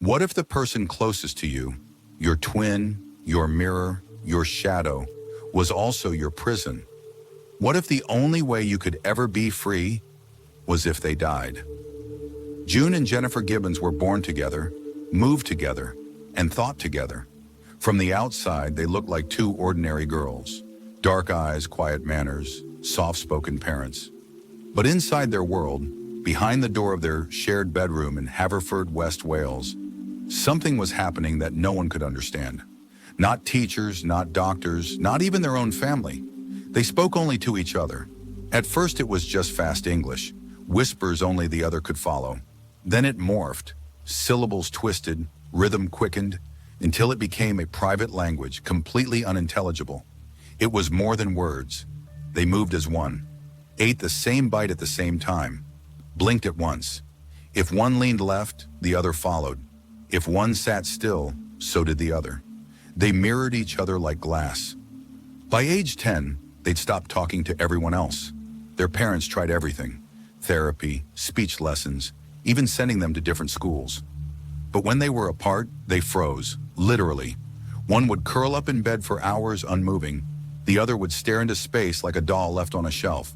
What if the person closest to you, your twin, your mirror, your shadow, was also your prison? What if the only way you could ever be free was if they died? June and Jennifer Gibbons were born together, moved together, and thought together. From the outside, they looked like two ordinary girls. Dark eyes, quiet manners, soft-spoken parents. But inside their world, behind the door of their shared bedroom in Haverford, West Wales, something was happening that no one could understand. Not teachers, not doctors, not even their own family. They spoke only to each other. At first it was just fast English, whispers only the other could follow. Then it morphed, syllables twisted, rhythm quickened, until it became a private language, completely unintelligible. It was more than words. They moved as one, ate the same bite at the same time, blinked at once. If one leaned left, the other followed. If one sat still, so did the other. They mirrored each other like glass. By age 10, they'd stopped talking to everyone else. Their parents tried everything: therapy, speech lessons, even sending them to different schools. But when they were apart, they froze, literally. One would curl up in bed for hours unmoving. The other would stare into space like a doll left on a shelf.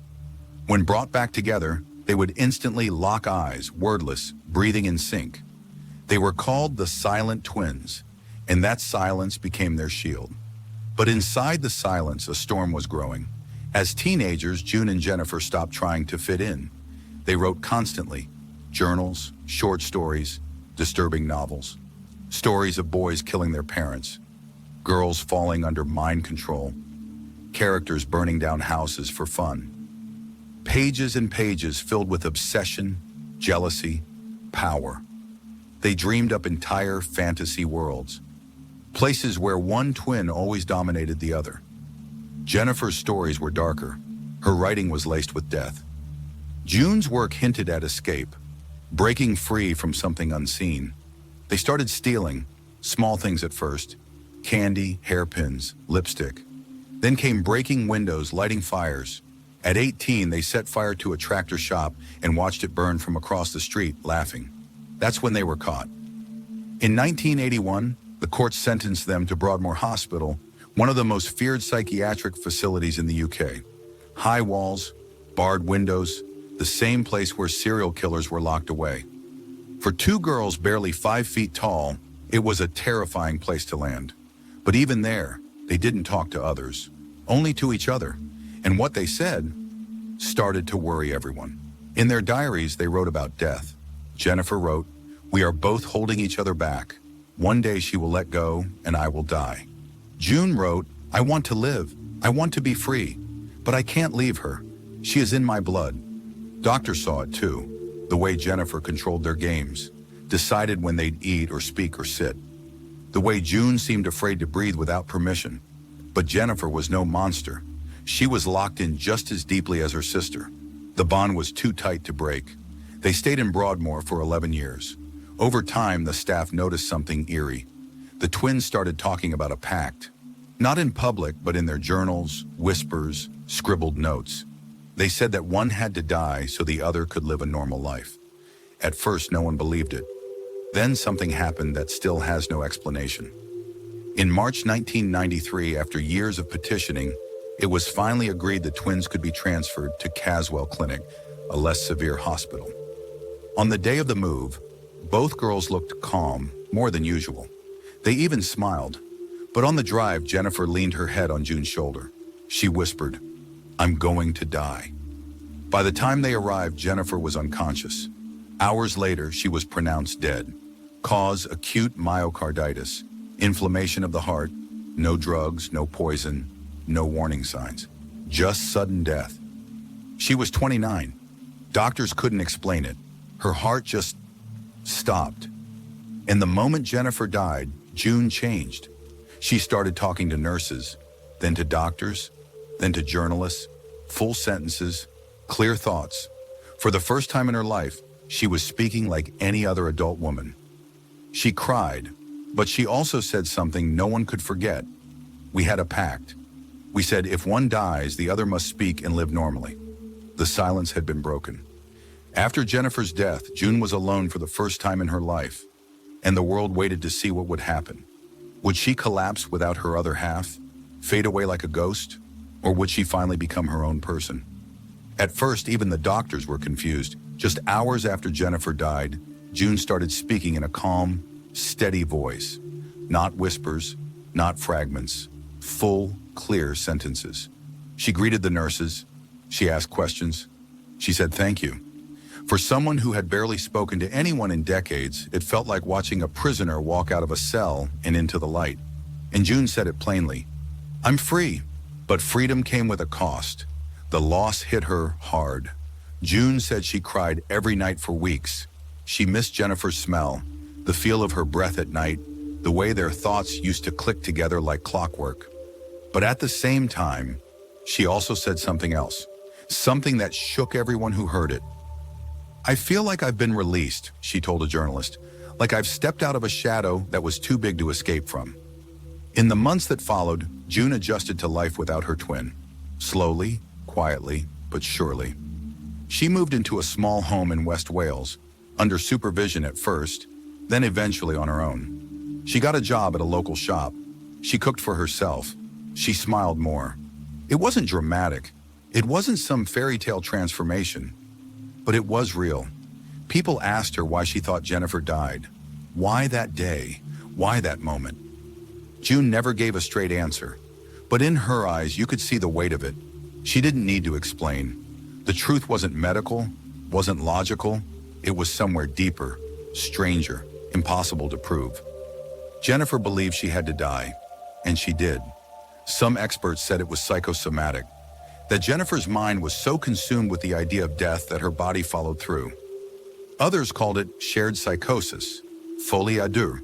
When brought back together, they would instantly lock eyes, wordless, breathing in sync. They were called the silent twins, and that silence became their shield. But inside the silence, a storm was growing. As teenagers, June and Jennifer stopped trying to fit in. They wrote constantly: journals, short stories, disturbing novels. Stories of boys killing their parents, girls falling under mind control, characters burning down houses for fun. Pages and pages filled with obsession, jealousy, power. They dreamed up entire fantasy worlds, places where one twin always dominated the other. Jennifer's stories were darker. Her writing was laced with death. June's work hinted at escape, breaking free from something unseen. They started stealing, small things at first: candy, hairpins, lipstick. Then came breaking windows, lighting fires. At 18, they set fire to a tractor shop and watched it burn from across the street, laughing. That's when they were caught. In 1981, the court sentenced them to Broadmoor Hospital, one of the most feared psychiatric facilities in the UK. High walls, barred windows, the same place where serial killers were locked away. For two girls barely 5 feet tall, it was a terrifying place to land. But even there, they didn't talk to others, only to each other. And what they said started to worry everyone. In their diaries, they wrote about death. Jennifer wrote, "We are both holding each other back. One day she will let go and I will die." June wrote, "I want to live. I want to be free. But I can't leave her. She is in my blood." Doctors saw it too, the way Jennifer controlled their games, decided when they'd eat or speak or sit. The way June seemed afraid to breathe without permission. But Jennifer was no monster. She was locked in just as deeply as her sister. The bond was too tight to break. They stayed in Broadmoor for 11 years. Over time, the staff noticed something eerie. The twins started talking about a pact. Not in public, but in their journals, whispers, scribbled notes. They said that one had to die so the other could live a normal life. At first, no one believed it. Then something happened that still has no explanation. In March 1993, after years of petitioning, it was finally agreed the twins could be transferred to Caswell Clinic, a less severe hospital. On the day of the move, both girls looked calm, more than usual. They even smiled. But on the drive, Jennifer leaned her head on June's shoulder. She whispered, "I'm going to die." By the time they arrived, Jennifer was unconscious. Hours later, she was pronounced dead. Cause: acute myocarditis, inflammation of the heart, no drugs, no poison, no warning signs. Just sudden death. She was 29. Doctors couldn't explain it. Her heart just stopped. And the moment Jennifer died, June changed. She started talking to nurses, then to doctors, then to journalists, full sentences, clear thoughts. For the first time in her life, she was speaking like any other adult woman. She cried, but she also said something no one could forget. We had a pact. We said if one dies, the other must speak and live normally. The silence had been broken. After Jennifer's death, June was alone for the first time in her life. and the world waited to see what would happen. Would she collapse without her other half, fade away like a ghost, or would she finally become her own person? At first, even the doctors were confused. Just hours after Jennifer died, June started speaking in a calm, steady voice. Not whispers, not fragments, full, clear sentences. She greeted the nurses. She asked questions. She said thank you. For someone who had barely spoken to anyone in decades, it felt like watching a prisoner walk out of a cell and into the light. And June said it plainly. I'm free, but freedom came with a cost. The loss hit her hard. June said she cried every night for weeks. She missed Jennifer's smell, the feel of her breath at night, the way their thoughts used to click together like clockwork. But at the same time, she also said something else, something that shook everyone who heard it. I feel like I've been released, she told a journalist, like I've stepped out of a shadow that was too big to escape from. In the months that followed, June adjusted to life without her twin. Slowly, quietly, but surely. She moved into a small home in West Wales, under supervision at first, then eventually on her own. She got a job at a local shop. She cooked for herself. She smiled more. It wasn't dramatic. It wasn't some fairy tale transformation. But it was real. People asked her why she thought Jennifer died. Why that day? Why that moment? June never gave a straight answer. But in her eyes, you could see the weight of it. She didn't need to explain. The truth wasn't medical, wasn't logical. It was somewhere deeper, stranger, impossible to prove. Jennifer believed she had to die, and she did. Some experts said it was psychosomatic, that Jennifer's mind was so consumed with the idea of death that her body followed through. Others called it shared psychosis, folie à deux,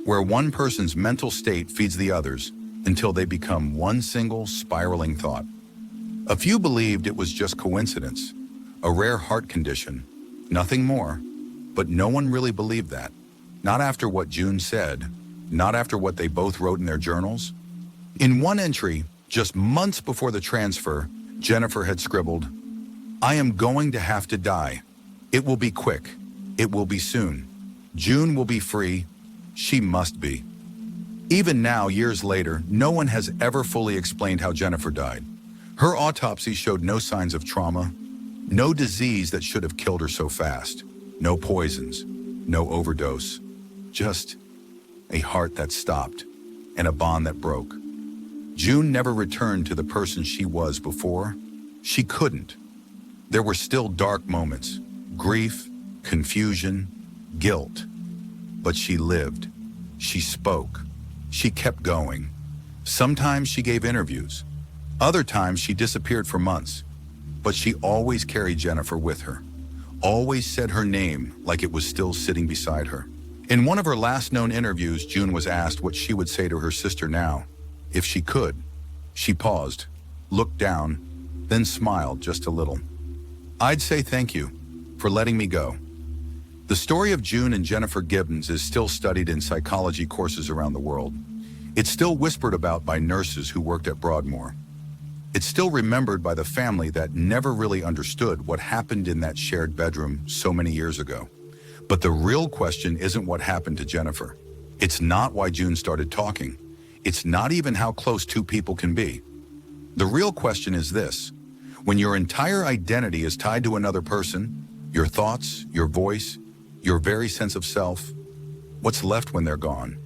where one person's mental state feeds the others until they become one single spiraling thought. A few believed it was just coincidence, a rare heart condition, nothing more, but no one really believed that. Not after what June said, not after what they both wrote in their journals. In one entry, just months before the transfer, Jennifer had scribbled, I am going to have to die. It will be quick. It will be soon. June will be free. She must be. Even now, years later, no one has ever fully explained how Jennifer died. Her autopsy showed no signs of trauma, no disease that should have killed her so fast, no poisons, no overdose, just a heart that stopped and a bond that broke. June never returned to the person she was before. She couldn't. There were still dark moments, grief, confusion, guilt. But she lived. She spoke. She kept going. Sometimes she gave interviews. Other times she disappeared for months. But she always carried Jennifer with her. Always said her name like it was still sitting beside her. In one of her last known interviews, June was asked what she would say to her sister now. If she could. She paused, looked down, then smiled just a little. I'd say thank you for letting me go. The story of June and Jennifer Gibbons is still studied in psychology courses around the world. It's still whispered about by nurses who worked at Broadmoor. It's still remembered by the family that never really understood what happened in that shared bedroom so many years ago. But the real question isn't what happened to Jennifer. It's not why June started talking. It's not even how close two people can be. The real question is this: when your entire identity is tied to another person, your thoughts, your voice, your very sense of self, what's left when they're gone?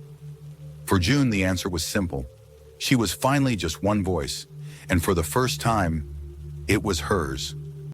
For June, the answer was simple. She was finally just one voice, and for the first time, it was hers.